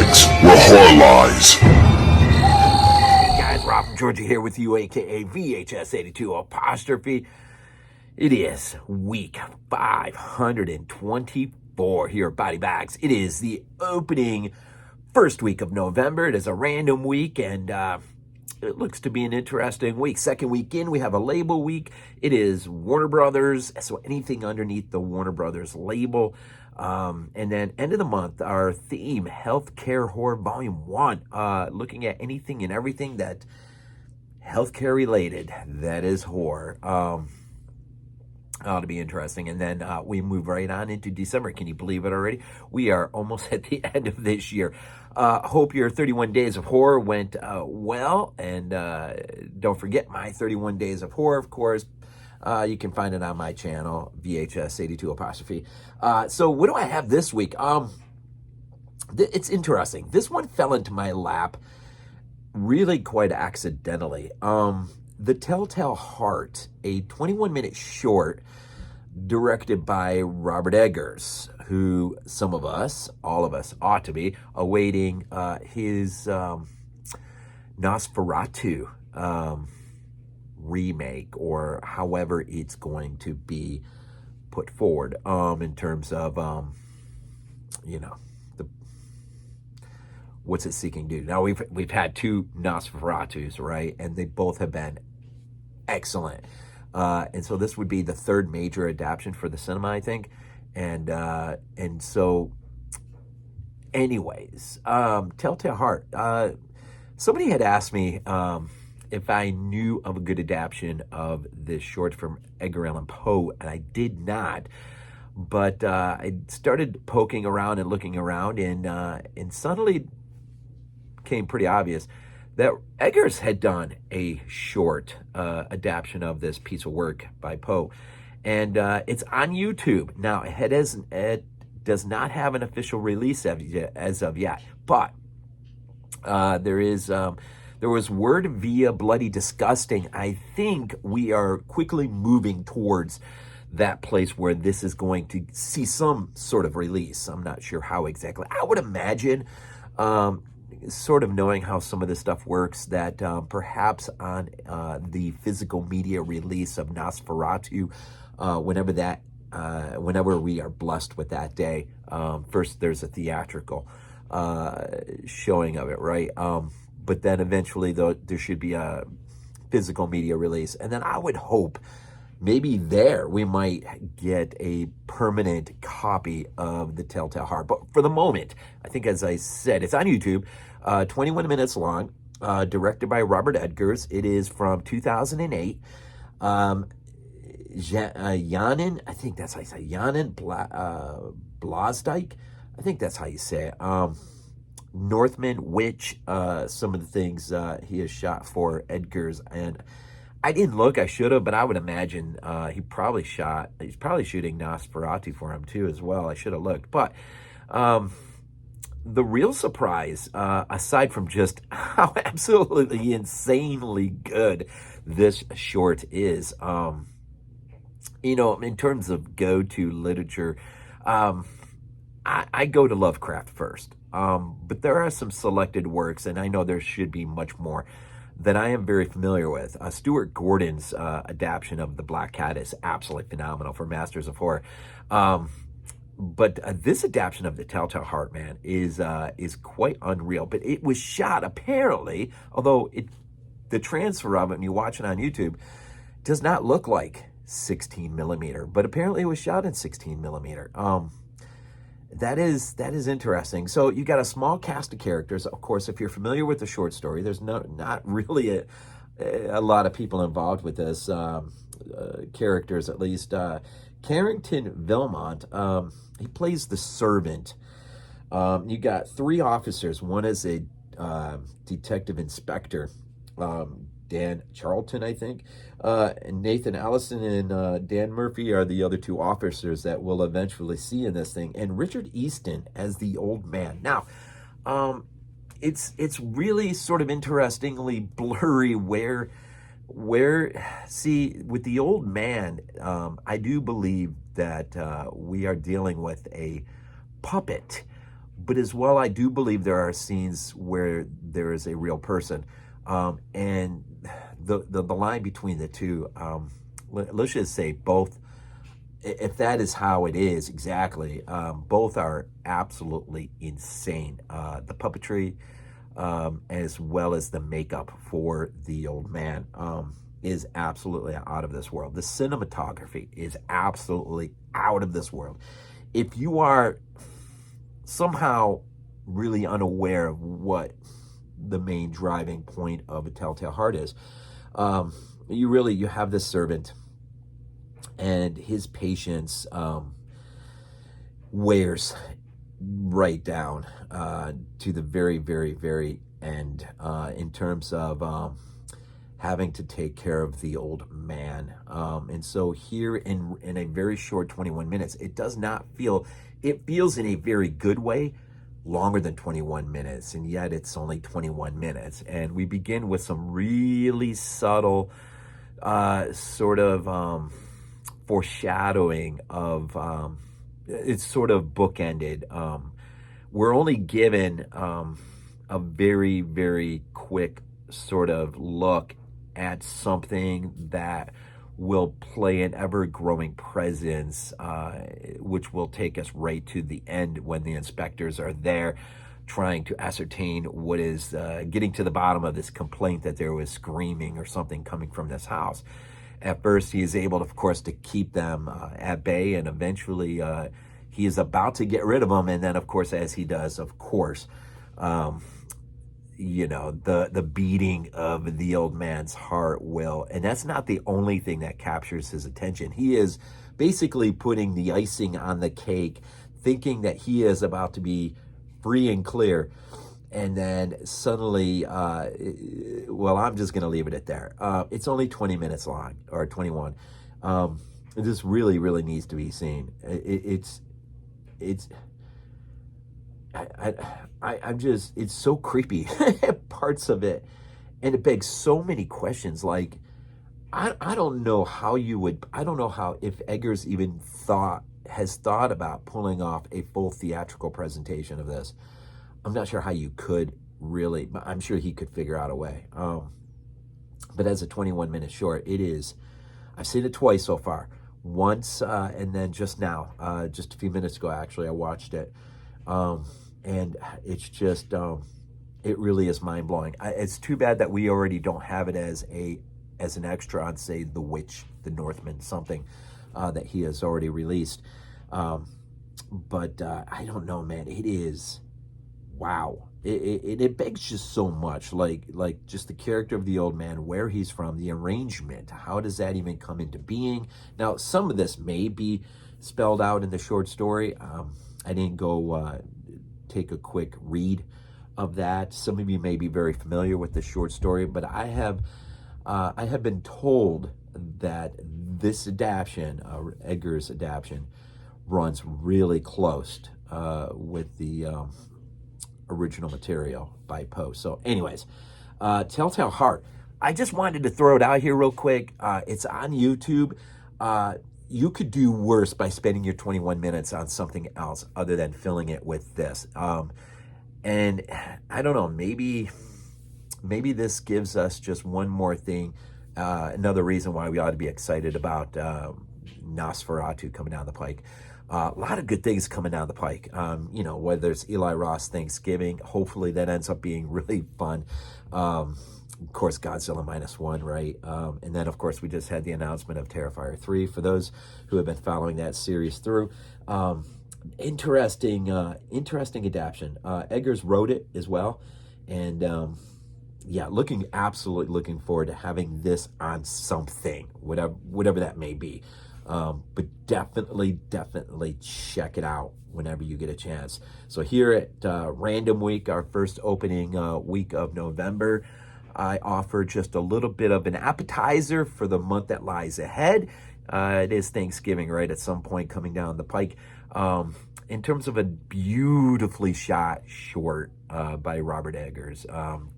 BodyBags, where horror lies. Hey guys, Rob from Georgia here with you, aka VHS82 apostrophe. It is week 524 here at BodyBags. It is the opening first week of November. It is a random week, and it looks to be an interesting week. Second week in, we have a label week. It is Warner Brothers, so anything underneath the Warner Brothers label. And then end of the month, our theme, Healthcare Horror Volume 1, looking at anything and everything that healthcare related, that is horror. Ought to be interesting. And then we move right on into December. Can you believe it already? We are almost at the end of this year. Hope your 31 Days of Horror went well. And don't forget my 31 Days of Horror, of course. You can find it on my channel, VHS82 apostrophe. So what do I have this week? It's interesting. This one fell into my lap really quite accidentally. The Telltale Heart, a 21-minute short directed by Robert Eggers, who some of us, all of us, ought to be awaiting his Nosferatu remake, or however it's going to be put forward in terms of, what's it seeking to do. Now, we've had two Nosferatus, right? And they both have been excellent. And so this would be the third major adaptation for the cinema, I think. And so, anyways, Telltale Heart. Somebody had asked me if I knew of a good adaptation of this short from Edgar Allan Poe, and I did not. But I started poking around and looking around, and suddenly became pretty obvious that Eggers had done a short adaptation of this piece of work by Poe, and it's on YouTube now. It does not have an official release as of yet, but there was word via Bloody Disgusting. I think we are quickly moving towards that place where this is going to see some sort of release. I'm not sure how exactly. I would imagine, sort of knowing how some of this stuff works, that perhaps on the physical media release of Nosferatu, whenever we are blessed with that day, first there's a theatrical showing of it, right? But then eventually, though, there should be a physical media release. And then I would hope maybe there we might get a permanent copy of the Telltale Heart. But for the moment, I think, as I said, it's on YouTube, 21 minutes long, directed by Robert Eggers. It is from 2008. Janin, I think that's how you say it. Janin Blazdyke, I think that's how you say it. Northman, which some of the things he has shot for Eggers, and I didn't look, I should have, but I would imagine he's probably shooting Nosferatu for him too as well. I should have looked. But the real surprise, aside from just how absolutely insanely good this short is, in terms of go-to literature, I go to Lovecraft first. But there are some selected works, and I know there should be much more, that I am very familiar with. Stuart Gordon's adaptation of The Black Cat is absolutely phenomenal for Masters of Horror. But this adaptation of The Telltale Heart, man, is quite unreal. But it was shot, apparently, although the transfer of it, and you watch it on YouTube, does not look like 16 millimeter. But apparently it was shot in 16 millimeter. That is interesting. So you got a small cast of characters. Of course, if you're familiar with the short story, there's not really a lot of people involved with this, characters at least. Carrington Valmont, he plays the servant. You got three officers. One is a detective inspector, Dan Charlton, I think. And Nathan Allison and Dan Murphy are the other two officers that we'll eventually see in this thing. And Richard Easton as the old man. Now, it's really sort of interestingly blurry where see, with the old man, I do believe that we are dealing with a puppet, But as well, I do believe there are scenes where there is a real person. And the line between the two, let's just say both, if that is how it is exactly, both are absolutely insane. The puppetry, as well as the makeup for the old man, is absolutely out of this world. The cinematography is absolutely out of this world. If you are somehow really unaware of what the main driving point of A Telltale Heart is, you have this servant, and his patience wears right down to the very, very, very end, in terms of having to take care of the old man. And so here in a very short 21 minutes, it does not feel, it feels in a very good way longer than 21 minutes, and yet it's only 21 minutes. And we begin with some really subtle sort of foreshadowing of, it's sort of bookended. We're only given a very, very quick sort of look at something that will play an ever-growing presence, which will take us right to the end when the inspectors are there trying to ascertain what is, getting to the bottom of this complaint that there was screaming or something coming from this house. At first, he is able, of course, to keep them at bay, and eventually he is about to get rid of them. And then, of course, as he does, of course, you know, the beating of the old man's heart will, and that's not the only thing that captures his attention. He is basically putting the icing on the cake, thinking that he is about to be free and clear. And then suddenly, well, I'm just going to leave it at there. It's only 20 minutes long, or 21. This really, really needs to be seen. I'm just, it's so creepy, parts of it. And it begs so many questions. Like, I don't know how you would, I don't know how, if Eggers even has thought about pulling off a full theatrical presentation of this. I'm not sure how you could really, but I'm sure he could figure out a way. But as a 21-minute short, it is, I've seen it twice so far. Once, and then just now, just a few minutes ago, actually, I watched it. And it's just, it really is mind-blowing. It's too bad that we already don't have it as an extra on, say, The Witch, The Northman, something that he has already released. But I don't know, man. It is, wow. It begs just so much, like just the character of the old man, where he's from, the arrangement. How does that even come into being? Now, some of this may be spelled out in the short story. I didn't go take a quick read of that. Some of you may be very familiar with the short story, but I have been told that this adaptation, Eggers' adaptation, runs really close with the original material by Poe. So anyways, Telltale Heart. I just wanted to throw it out here real quick. It's on YouTube. You could do worse by spending your 21 minutes on something else other than filling it with this. And I don't know, maybe this gives us just one more thing, another reason why we ought to be excited about Nosferatu coming down the pike. A lot of good things coming down the pike. You know, whether it's Eli Roth Thanksgiving, hopefully that ends up being really fun. Of course, Godzilla -1, right? And then, of course, we just had the announcement of Terrifier 3. For those who have been following that series through, interesting adaptation. Eggers wrote it as well, and yeah, absolutely looking forward to having this on something, whatever that may be. But definitely check it out whenever you get a chance. So here at Random Week, our first opening week of November, I offer just a little bit of an appetizer for the month that lies ahead. It is Thanksgiving, right, at some point coming down the pike. In terms of a beautifully shot short by Robert Eggers,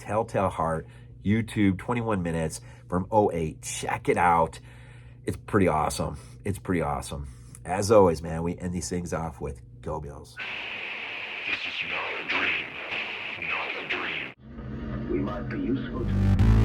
Telltale Heart, YouTube, 21 minutes from 2008. Check it out. It's pretty awesome. It's pretty awesome. As always, man, we end these things off with Go Bills. This is not a dream. Not a dream. We might be useful to you.